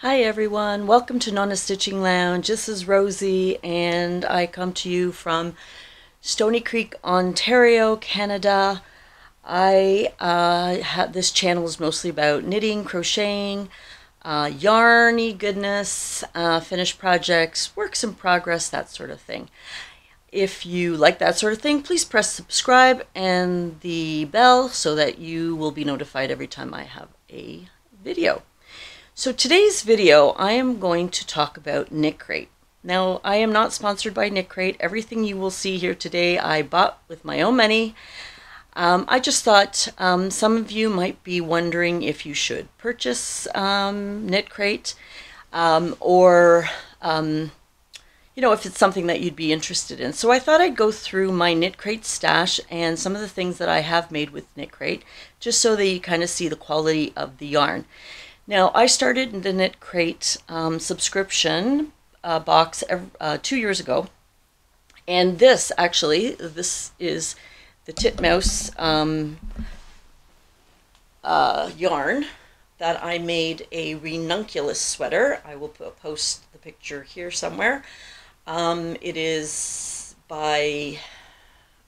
Hi everyone, welcome to Nonna Stitching Lounge. This is Rosie and I come to you from Stoney Creek, Ontario, Canada. This channel is mostly about knitting, crocheting, yarny goodness, finished projects, works in progress, that sort of thing. If you like that sort of thing, please press subscribe and the bell so that you will be notified every time I have a video. So today's video, I am going to talk about Knitcrate. Now, I am not sponsored by Knitcrate. Everything you will see here today, I bought with my own money. I just thought some of you might be wondering if you should purchase Knitcrate or if it's something that you'd be interested in. So I thought I'd go through my Knitcrate stash and some of the things that I have made with Knitcrate, just so that you kind of see the quality of the yarn. Now, I started the Knitcrate subscription box 2 years ago, and this is the titmouse yarn that I made a ranunculus sweater. I will post the picture here somewhere. It is by,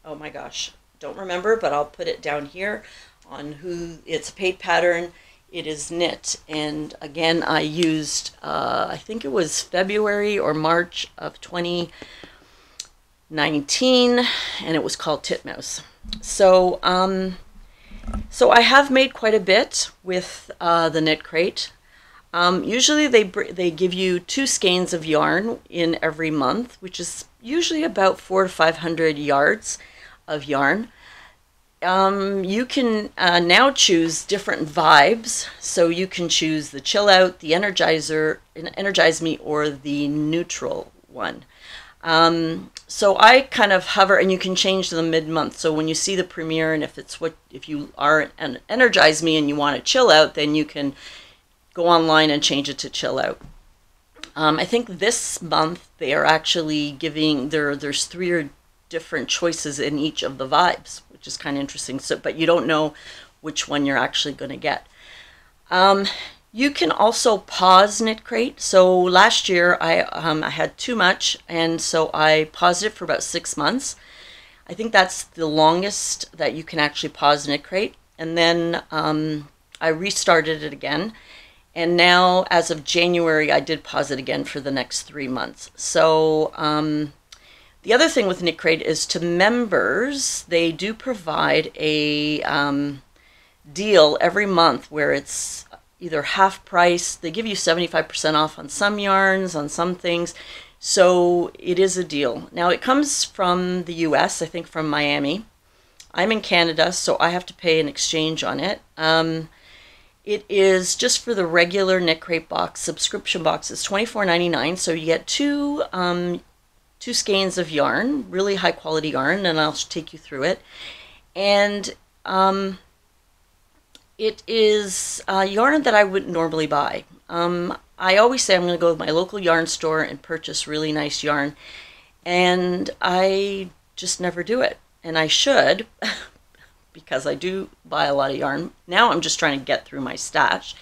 oh my gosh, don't remember, but I'll put it down here on who. It's a paid pattern. It is knit, and again I used I think it was February or March of 2019, and it was called Titmouse. So I have made quite a bit with the Knitcrate. Usually they give you 2 skeins of yarn in every month, which is usually about 400 to 500 yards of yarn. You can now choose different vibes, so you can choose the chill out, the energize me, or the neutral one. So I kind of hover, and you can change them mid-month. So when you see the premiere, and if you are an energize me and you want to chill out, then you can go online and change it to chill out. I think this month they are actually giving there's 3 different choices in each of the vibes, which is kind of interesting. So, but you don't know which one you're actually going to get. You can also pause Knitcrate. So last year I had too much, and so I paused it for about 6 months. I think that's the longest that you can actually pause Knitcrate. And then I restarted it again. And now, as of January, I did pause it again for the next 3 months. So the other thing with Knitcrate is, to members, they do provide a deal every month where it's either half price. They give you 75% off on some yarns, on some things. So it is a deal. Now, it comes from the US, I think from Miami. I'm in Canada, so I have to pay an exchange on it. It is just for the regular Knitcrate box, subscription box, is $24.99. So you get 2 skeins of yarn, really high quality yarn, and I'll take you through it. And it is yarn that I wouldn't normally buy. I always say I'm going to go to my local yarn store and purchase really nice yarn, and I just never do it. And I should, because I do buy a lot of yarn. Now I'm just trying to get through my stash,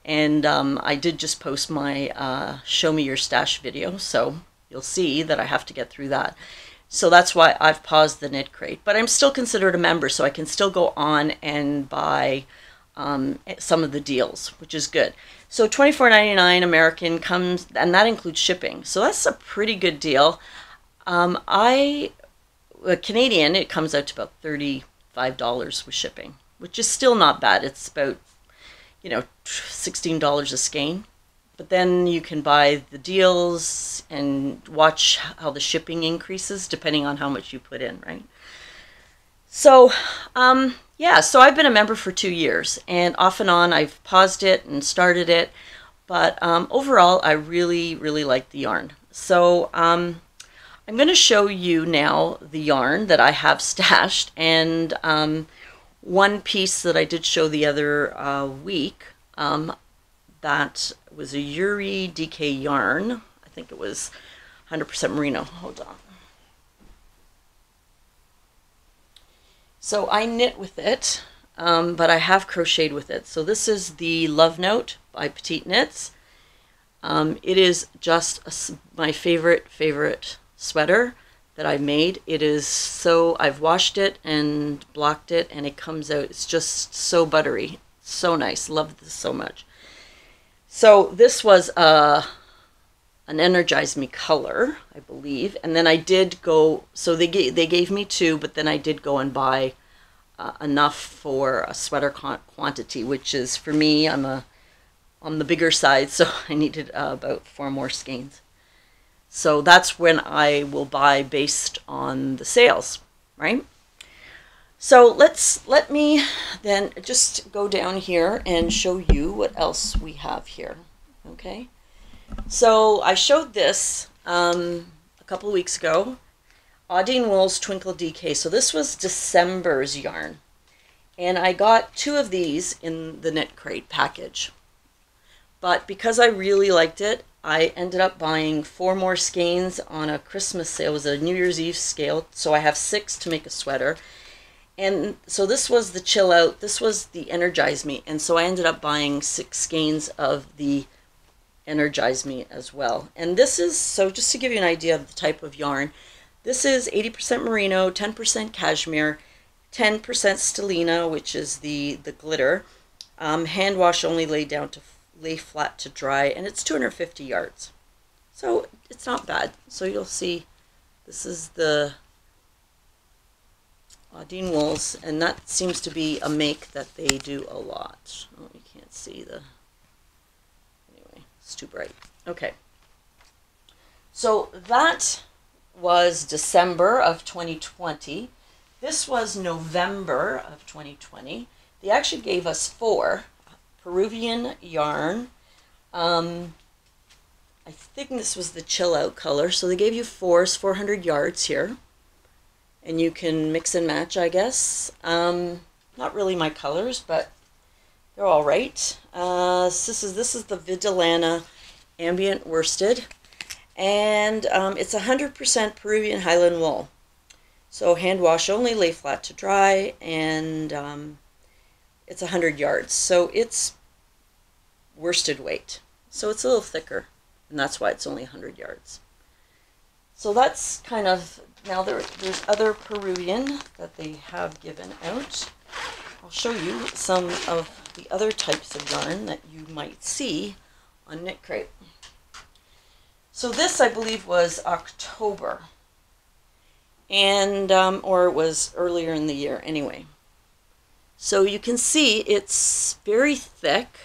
and I did just post my show me your stash video, so you'll see that I have to get through that. So that's why I've paused the Knitcrate. But I'm still considered a member, so I can still go on and buy some of the deals, which is good. So $24.99 American comes, and that includes shipping. So that's a pretty good deal. Canadian, it comes out to about $35 with shipping, which is still not bad. It's about, $16 a skein. But then you can buy the deals and watch how the shipping increases depending on how much you put in, right? So, yeah, so I've been a member for 2 years, and off and on I've paused it and started it. But overall, I really, really like the yarn. So I'm going to show you now the yarn that I have stashed, and one piece that I did show the other week, that was a Yuri DK yarn. I think it was 100% merino. Hold on. So I knit with it, but I have crocheted with it. So this is the Love Note by Petite Knits. It is just my favorite sweater that I made. It is so, I've washed it and blocked it, and it comes out, it's just so buttery, so nice. Love this so much. So this was an Energize Me color, I believe, and then I did go, so they gave me two, but then I did go and buy enough for a sweater quantity, which is, for me, I'm on the bigger side, so I needed about 4 more skeins. So that's when I will buy based on the sales, right? So let me then just go down here and show you what else we have here, okay? So I showed this a couple of weeks ago, Audine Wool's Twinkle DK. So this was December's yarn, and I got 2 of these in the Knitcrate package. But because I really liked it, I ended up buying 4 more skeins on a Christmas sale. It was a New Year's Eve scale, so I have 6 to make a sweater. And so this was the Chill Out, this was the Energize Me, and so I ended up buying 6 skeins of the Energize Me as well. And this is, so just to give you an idea of the type of yarn, this is 80% merino, 10% cashmere, 10% stellina, which is the glitter, hand wash only, lay flat to dry, and it's 250 yards. So it's not bad. So you'll see, this is the Audine Wools, and that seems to be a make that they do a lot. Oh, you can't see the, anyway, it's too bright. Okay. So that was December of 2020. This was November of 2020. They actually gave us 4 Peruvian yarn. I think this was the Chill Out color. So they gave you 400 yards here. And you can mix and match, I guess. Not really my colors, but they're all right. This is the Vidalana Ambient Worsted. And it's 100% Peruvian Highland wool. So hand wash only, lay flat to dry, and it's 100 yards. So it's worsted weight. So it's a little thicker, and that's why it's only 100 yards. So that's kind of, now there's other Peruvian that they have given out. I'll show you some of the other types of yarn that you might see on Knitcrate. So this, I believe, was October, and or it was earlier in the year anyway. So you can see it's very thick,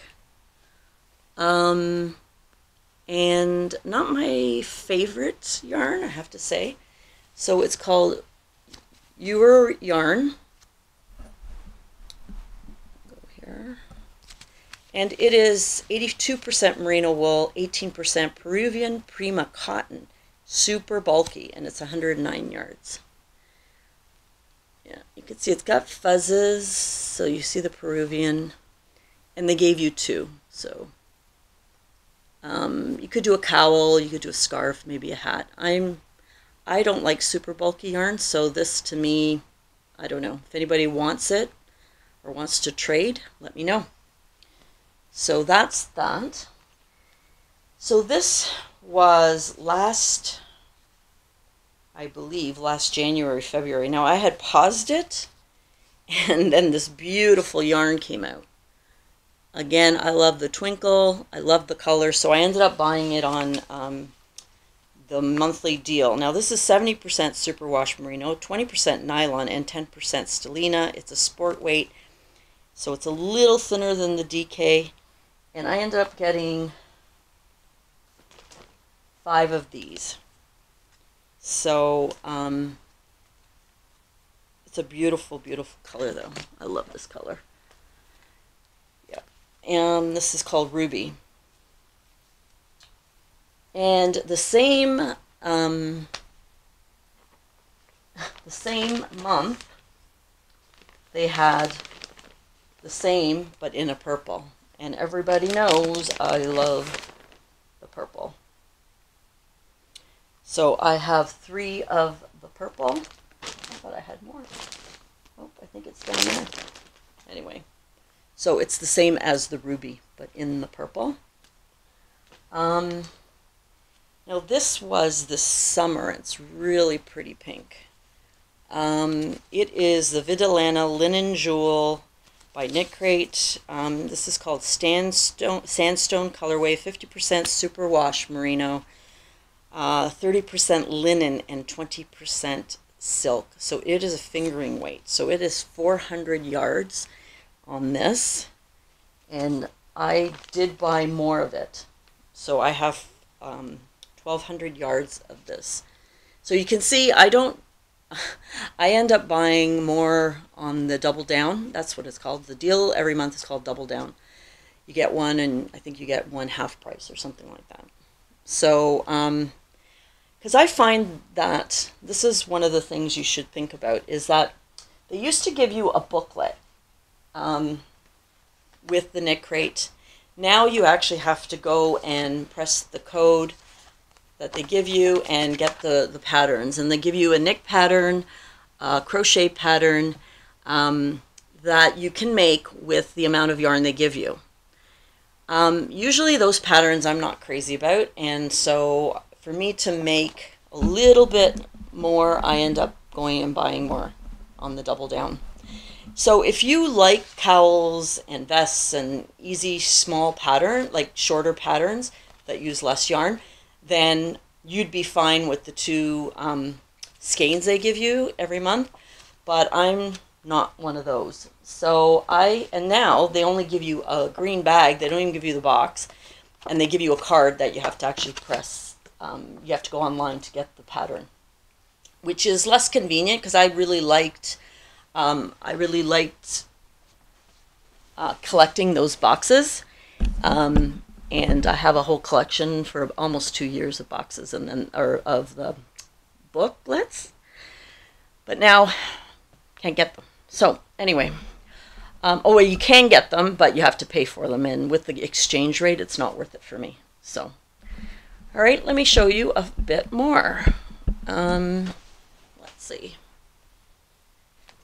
and not my favorite yarn, I have to say. So it's called Your Yarn. Go here. And it is 82% merino wool, 18% Peruvian Prima cotton. Super bulky, and it's 109 yards. Yeah, you can see it's got fuzzes, so you see the Peruvian, and they gave you 2. So you could do a cowl, you could do a scarf, maybe a hat. I don't like super bulky yarn, so this to me, I don't know. If anybody wants it or wants to trade, let me know. So that's that. So this was I believe last January, February. Now I had paused it, and then this beautiful yarn came out. Again, I love the twinkle, I love the color, so I ended up buying it on the monthly deal. Now this is 70% superwash merino, 20% nylon, and 10% stellina. It's a sport weight, so it's a little thinner than the DK, and I ended up getting 5 of these. So it's a beautiful, beautiful color though. I love this color. Yeah, and this is called Ruby. And the same month, they had the same, but in a purple. And everybody knows I love the purple. So I have 3 of the purple. I thought I had more. Oh, I think it's down there. Anyway, so it's the same as the ruby, but in the purple. Now this was this summer. It's really pretty pink. It is the Vidalana Linen Jewel by Knitcrate. This is called Sandstone Colorway, 50% superwash merino, 30% linen, and 20% silk. So it is a fingering weight. So it is 400 yards on this, and I did buy more of it. So I have 1,200 yards of this. So you can see I end up buying more on the double down. That's what it's called. The deal every month is called double down. You get one, and I think you get one half price or something like that. So, because I find that this is one of the things you should think about, is that they used to give you a booklet with the Knitcrate. Now you actually have to go and press the code that they give you and get the patterns. And they give you a knit pattern, a crochet pattern that you can make with the amount of yarn they give you. Usually those patterns I'm not crazy about, and so for me to make a little bit more, I end up going and buying more on the double down. So if you like cowls and vests and easy small pattern, like shorter patterns that use less yarn, then you'd be fine with the two skeins they give you every month. But I'm not one of those. So and now they only give you a green bag. They don't even give you the box, and they give you a card that you have to actually press. You have to go online to get the pattern, which is less convenient, because I really liked collecting those boxes. And I have a whole collection for almost 2 years of boxes, and then of the booklets. But now can't get them. So anyway, well, you can get them, but you have to pay for them, and with the exchange rate, it's not worth it for me. So, all right, let me show you a bit more. Let's see.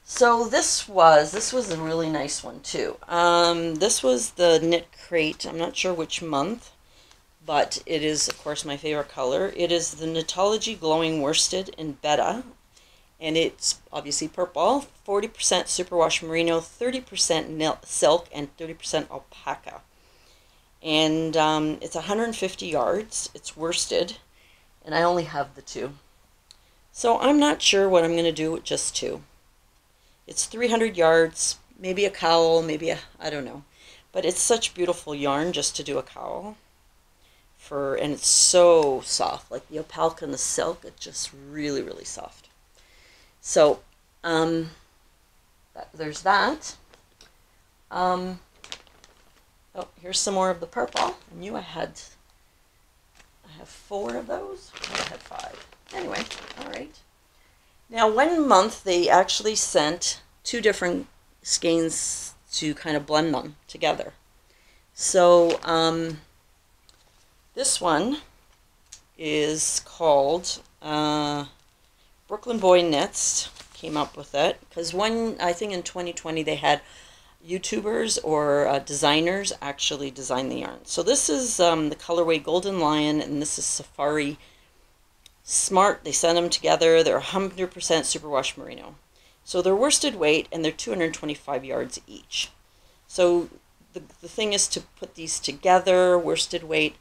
So this was a really nice one too. This was the Knitcrate. I'm not sure which month, but it is, of course, my favorite color. It is the Knitology Glowing Worsted in Beta, and it's obviously purple. 40% superwash merino, 30% silk, and 30% alpaca. And it's 150 yards. It's worsted, and I only have the two. So I'm not sure what I'm going to do with just two. It's 300 yards, maybe a cowl, maybe I don't know. But it's such beautiful yarn just to do a cowl. And it's so soft, like the alpaca and the silk, it's just really, really soft. So, there's that. Oh, here's some more of the purple. I knew I have 4 of those. I had 5. Anyway, all right. Now, one month they actually sent 2 different skeins to kind of blend them together. So this one is called Brooklyn Boy Knits. Came up with it because I think in 2020 they had YouTubers or designers actually design the yarn. So this is the colorway Golden Lion, and this is Safari Smart. They send them together. They're 100% superwash merino. So they're worsted weight, and they're 225 yards each. So the thing is to put these together, worsted weight.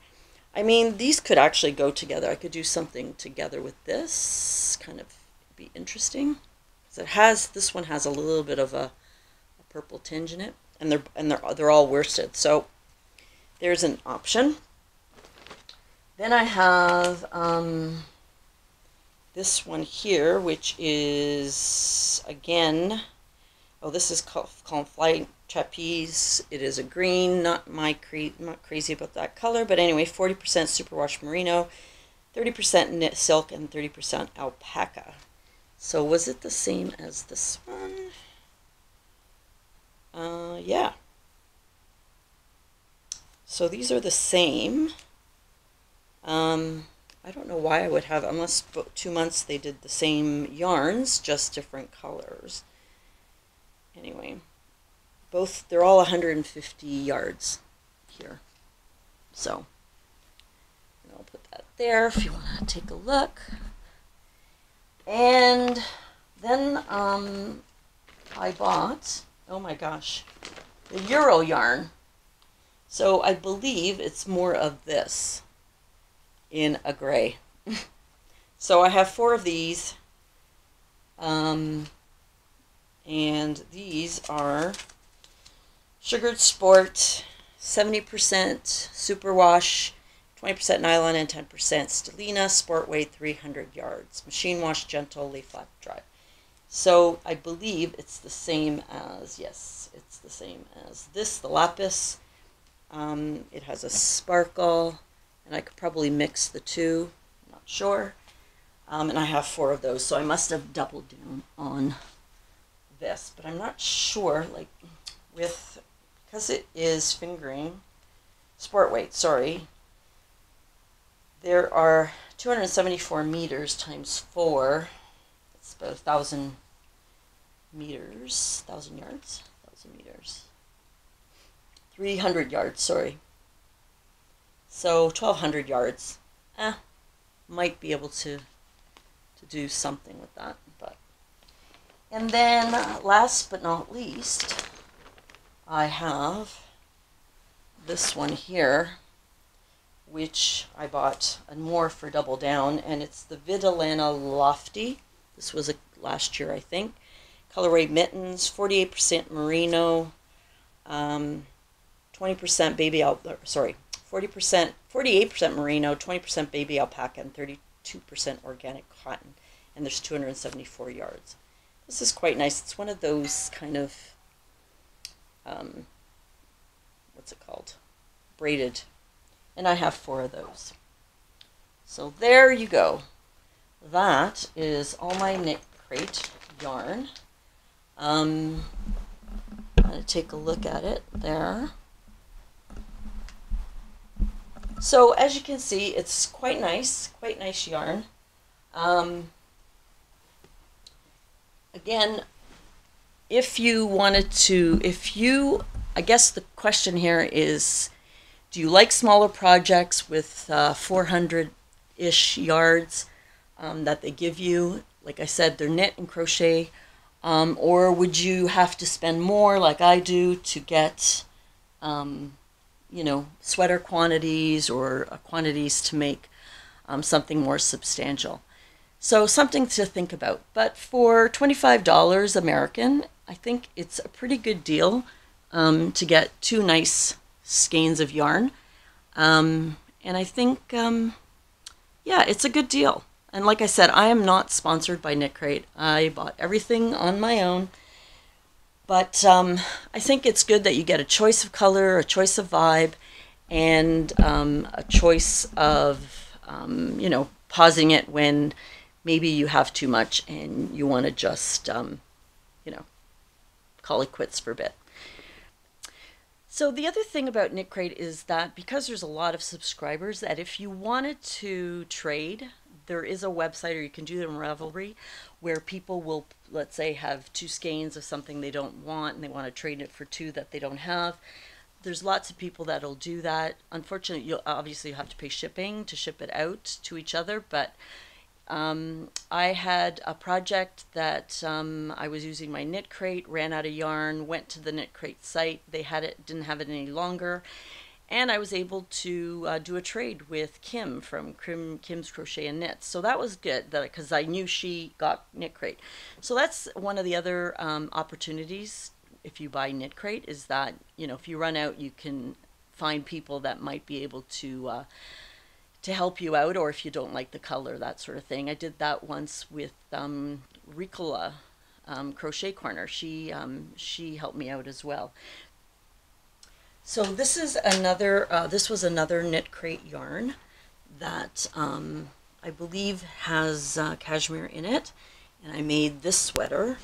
I mean, these could actually go together. I could do something together with this. Kind of be interesting. This one has a little bit of a purple tinge in it, and they're all worsted. So there's an option. Then I have this one here, which is, again, this is called Flight Trapeze. It is a green, not crazy about that color, but anyway, 40% superwash merino, 30% knit silk, and 30% alpaca. So was it the same as this one? Yeah. So these are the same. I don't know why I would have, unless 2 months they did the same yarns, just different colors. Anyway, they're all 150 yards here. So, there if you want to take a look. And then I bought, oh my gosh, the Euro yarn. So I believe it's more of this in a gray. So I have 4 of these. And these are Sugared Sport, 70% superwash, 20% nylon, and 10% stellina. Sport weight 300 yards. Machine wash, gentle, lay flat, dry. So I believe it's the same as, yes, it's the same as this, the lapis. It has a sparkle, and I could probably mix the two, I'm not sure. And I have 4 of those, so I must have doubled down on this, but I'm not sure, like, because it is fingering, sport weight, sorry, there are 274 meters times 4, it's about 1,000 meters, 1,000 yards, 1,000 meters, 300 yards, sorry, so 1,200 yards, might be able to do something with that, but. And then last but not least, I have this one here, which I bought and more for double down, and it's the Vidalana Lofty. This was last year, I think. Colorway mittens, 48% merino, 20% baby sorry, 48% merino, 20% baby alpaca, and 32% organic cotton, and there's 274 yards. This is quite nice. It's one of those kind of, what's it called? Braided. And I have 4 of those. So there you go. That is all my Knitcrate yarn. I'm going to take a look at it there. So as you can see, it's quite nice yarn. Again, if you wanted to, I guess the question here is, do you like smaller projects with 400-ish yards that they give you? Like I said, they're knit and crochet. Or would you have to spend more, like I do, to get, you know, sweater quantities or quantities to make something more substantial? So something to think about. But for $25 American, I think it's a pretty good deal to get 2 nice skeins of yarn. And I think, yeah, it's a good deal. And like I said, I am not sponsored by Knitcrate. I bought everything on my own. But I think it's good that you get a choice of color, a choice of vibe, and a choice of, you know, pausing it when maybe you have too much and you want to just, you know, call it quits for a bit. So the other thing about Knitcrate is that because there's a lot of subscribers, that if you wanted to trade, there is a website, or you can do it in Ravelry, where people will, let's say, have 2 skeins of something they don't want and they want to trade it for 2 that they don't have. There's lots of people that'll do that. Unfortunately, you'll obviously have to pay shipping to ship it out to each other, but I had a project that I was using my Knitcrate, ran out of yarn, went to the Knitcrate site, they had it, didn't have it any longer, and I was able to do a trade with Kim from Kim's Crochet and Knits. So that was good, because I knew she got Knitcrate. So that's one of the other opportunities if you buy Knitcrate, is that, you know, if you run out, you can find people that might be able to help you out, or if you don't like the color, that sort of thing. I did that once with Ricola Crochet Corner. She helped me out as well. So this is another, this was another Knitcrate yarn that I believe has cashmere in it, and I made this sweater.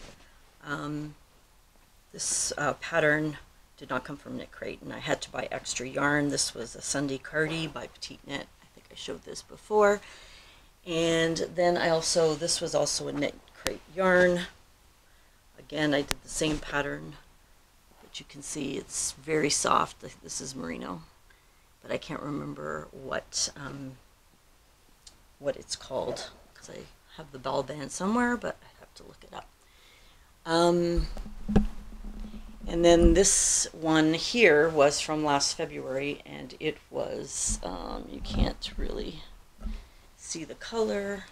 This pattern did not come from Knitcrate, and I had to buy extra yarn. This was a Sunday Cardi by Petite Knit. I showed this before. And then I also, this was also a Knitcrate yarn. Again, I did the same pattern, but you can see it's very soft. This is merino, but I can't remember what what it's called because I have the ball band somewhere, but I have to look it up. And then this one here was from last February, and it was, you can't really see the color.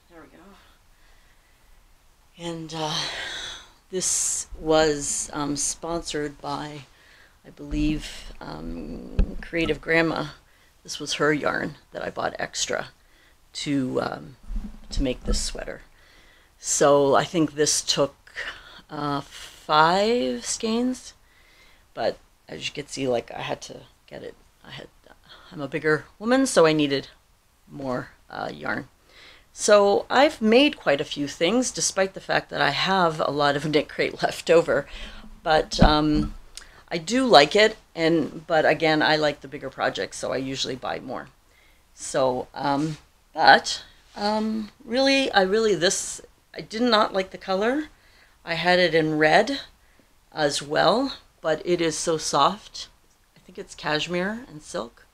There we go. And this was sponsored by, I believe, Creative Grandma. This was her yarn that I bought extra to make this sweater. So I think this took 5 skeins, but as you can see, like, I had to get it. I'm a bigger woman, so I needed more yarn. So I've made quite a few things, despite the fact that I have a lot of Knitcrate left over. But I do like it, but again, I like the bigger projects, so I usually buy more. So, really, I did not like the color. I had it in red as well, but it is so soft. I think it's cashmere and silk,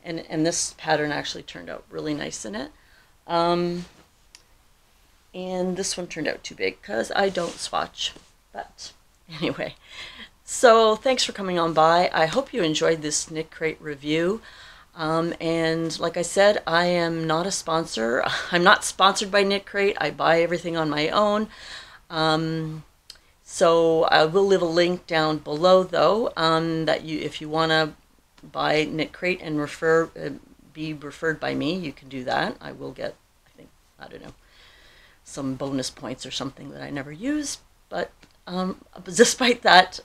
and this pattern actually turned out really nice in it. And this one turned out too big because I don't swatch. But anyway, so thanks for coming on by. I hope you enjoyed this Knitcrate review. And like I said, I am not a sponsor. I'm not sponsored by Knitcrate. I buy everything on my own. So I will leave a link down below, though, that if you want to buy Knitcrate and be referred by me, you can do that. I will get, I don't know, some bonus points or something that I never use. But despite that,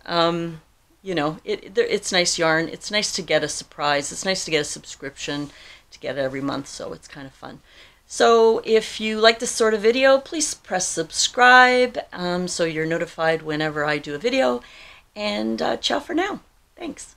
you know, it's nice yarn. It's nice to get a surprise. It's nice to get a subscription, to get it every month, so it's kind of fun. So if you like this sort of video, please press subscribe so you're notified whenever I do a video. And ciao for now. Thanks.